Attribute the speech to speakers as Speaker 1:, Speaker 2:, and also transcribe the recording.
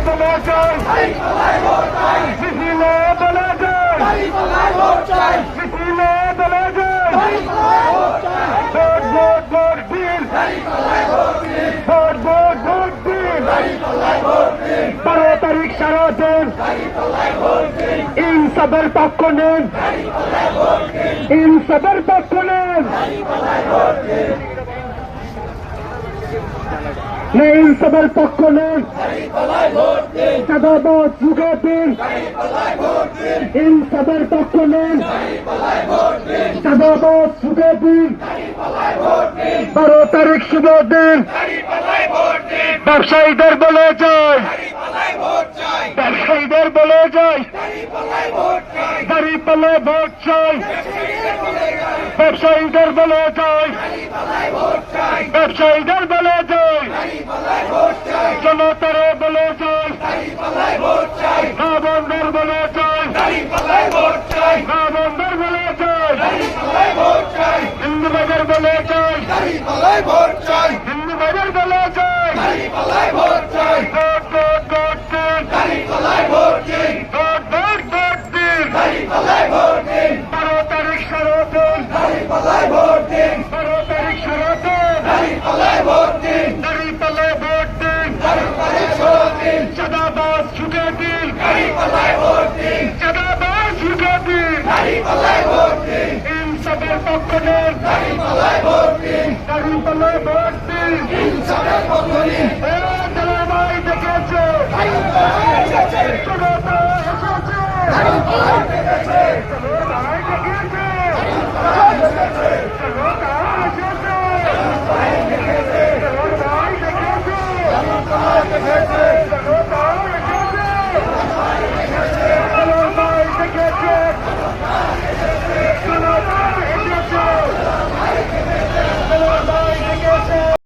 Speaker 1: বলে যাই, মিছিলে বলে যাই, মিছিলে বলে যাই, ভোট ভোট ভোট দিন, ভোট ভোট ভোট দিন, 12 তারিখ সারাদিন ইনসাফের পক্ষ নেন, ইনসাফের পক্ষ নেন, ইনসাফের পক্ষ নেন, চাঁদাবাজ যুগে দিন, ইনসাফের পক্ষ নেন, চাঁদাবাজ যুগে দিন, 12 তারিখ শুভ দিন, ব্যবসায়ীদের বলে যায়, ব্যবসায়ীদের বলে যায়, দাঁড়িপাল্লায় ভোট চাই, ব্যবসায়ীদের বলে যায়, ব্যবসায়ীদের বলে যায়, জনতারে বলে যায়, না বন্ধের বলে যায়, না বন্ধের বলে যায়, হিন্দু বাজার বলে যায়, হিন্দু বাজার বলে যায়, ভোট ভোট ভোট দিন, ভোট ভোট ভোট দিন, 12 তারিখ সারাদিন, 12 তারিখ সারাদিন, দাঁড়িপাল্লায় ভোট দিন, চাঁদাবাজ ঝুঁকে দিন, চাঁদাবাজ ঝুঁকে দিন, ইনসাফের পক্ষ নেন, দাঁড়িপাল্লায় ভোট দিন, ভাই দেখেছে, জনতা এসেছে, ভাই দেখেছে, জনতা এসেছে, ভাই দেখেছে,